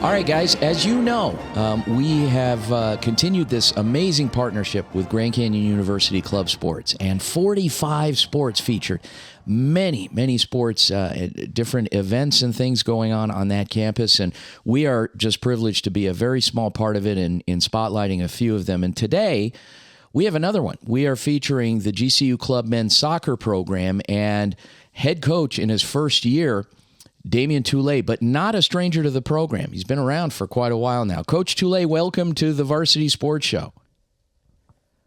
All right, guys, as you know, we have continued this amazing partnership with Grand Canyon University Club Sports, and 45 sports featured. Many sports, different events and things going on that campus, and we are just privileged to be a very small part of it in spotlighting a few of them. And today, we have another one. We are featuring the GCU Club men's soccer program and head coach in his first year, Damian Tule, but not a stranger to the program. He's been around for quite a while now. Coach Tule, welcome to the Varsity Sports Show.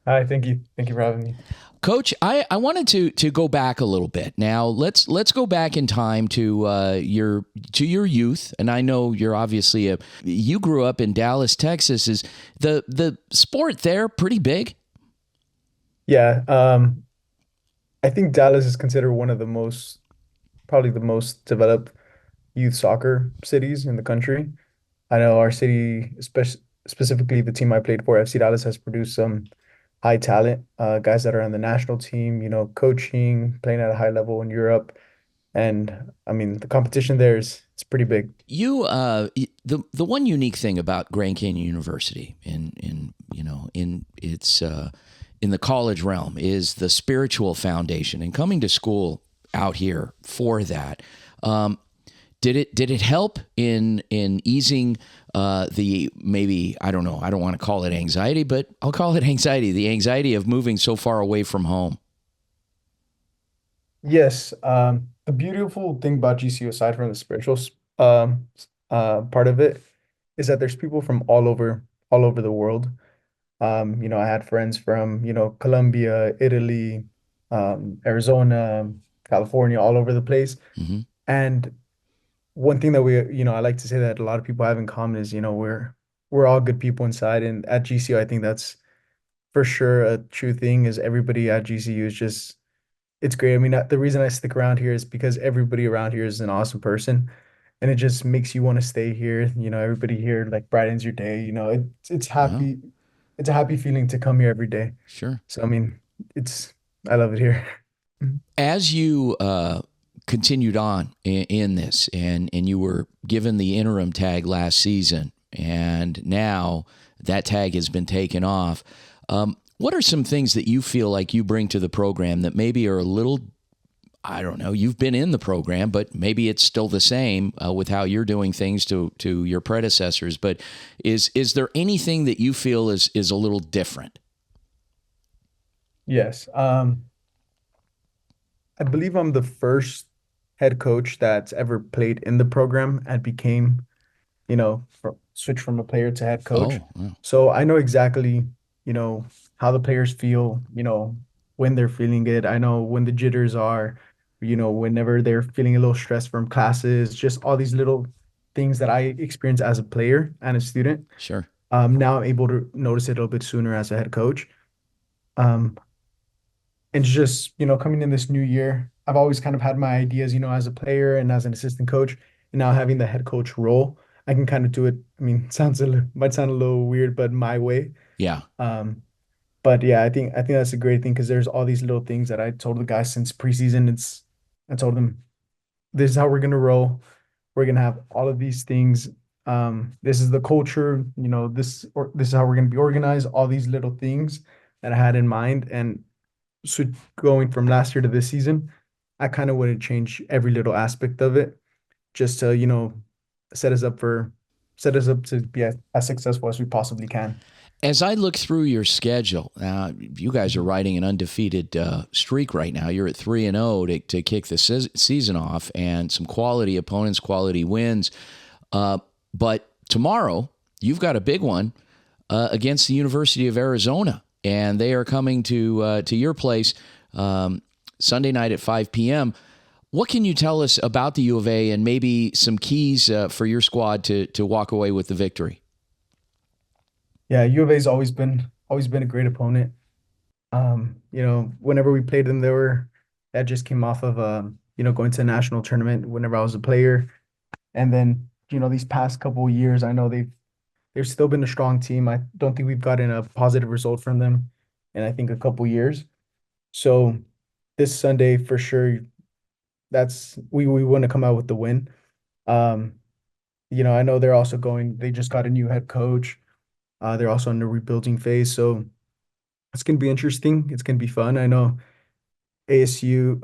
Hi, thank you. Thank you for having me. Coach, I wanted to go back a little bit. Now let's go back in time to your youth, and I know you're obviously you grew up in Dallas, Texas. Is the sport there pretty big? Yeah, I think Dallas is considered one of probably the most developed youth soccer cities in the country. I know our city, specifically the team I played for, FC Dallas, has produced some high talent, guys that are on the national team, coaching, playing at a high level in Europe. And I mean, the competition there is it's pretty big. The one unique thing about Grand Canyon University in its in the college realm is the spiritual foundation, and coming to school out here for that. Did it help in easing the, maybe, I don't know, I don't want to call it anxiety, but I'll call it anxiety, the anxiety of moving so far away from home? Yes, the beautiful thing about GCU, aside from the spiritual um, part of it, is that there's people from all over the world. I had friends from, Colombia, Italy, Arizona, California, all over the place. Hmm. And one thing that I like to say that a lot of people have in common is, we're all good people inside. And at GCU, I think that's for sure a true thing is everybody at GCU is just, it's great. I mean, the reason I stick around here is because everybody around here is an awesome person. And it just makes you want to stay here. Everybody here like brightens your day. It's Well, happy. It's a happy feeling to come here every day. sure. So I mean, it's I love it here. Mhm. As you continued on in this, and you were given the interim tag last season, and now that tag has been taken off, what are some things that you feel like you bring to the program that maybe are a little, I don't know, you've been in the program, but maybe it's still the same with how you're doing things to your predecessors. But is there anything that you feel is a little different? Yes. I believe I'm the first head coach that's ever played in the program and became, switch from a player to head coach. Oh, wow. So I know exactly, you know, how the players feel, when they're feeling it. I know when the jitters are, whenever they're feeling a little stressed from classes, just all these little things that I experienced as a player and a student. Sure. Now I'm able to notice it a little bit sooner as a head coach. Um, and just, coming in this new year, I've always kind of had my ideas, as a player and as an assistant coach, and now having the head coach role, I can kind of do it. I mean, might sound a little weird, but my way. Yeah. Um, but yeah, I think that's a great thing because there's all these little things that I told the guys since preseason. I told them this is how we're gonna roll. We're gonna have all of these things. This is the culture, this is how we're gonna be organized, all these little things that I had in mind. And so going from last year to this season, I kind of want to change every little aspect of it just to, set us up for set us up to be as successful as we possibly can. As I look through your schedule, you guys are Mhm. riding an undefeated streak right now. You're at 3-0 to kick the season off, and some quality opponents, quality wins. But tomorrow, you've got a big one against the University of Arizona, and they are coming to your place Sunday night at 5 p.m. What can you tell us about the U of A and maybe some keys for your squad to walk away with the victory? Yeah, U of A's always been a great opponent. Whenever we played them, that just came off of going to a national tournament whenever I was a player. And then, these past couple of years, I know they've still been a strong team. I don't think we've gotten a positive result from them in I think a couple years. So this Sunday for sure, we want to come out with the win. Um, I know they just got a new head coach. They're also in the rebuilding phase. So it's going to be interesting. It's going to be fun. I know ASU,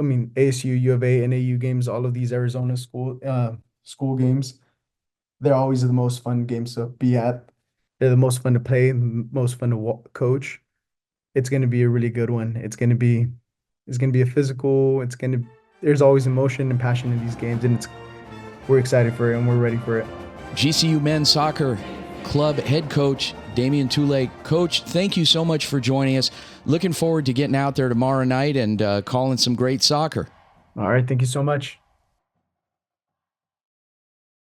U of A, and AU games, all of these Arizona school games, they're always the most fun games to be at. They're the most fun to play, most fun to coach. It's going to be a really good one. It's going to be a physical. There's always emotion and passion in these games, and we're excited for it and we're ready for it. GCU men's soccer club head coach Damian Tule. Coach, thank you so much for joining us. Looking forward to getting out there tomorrow night and calling some great soccer. All right, thank you so much.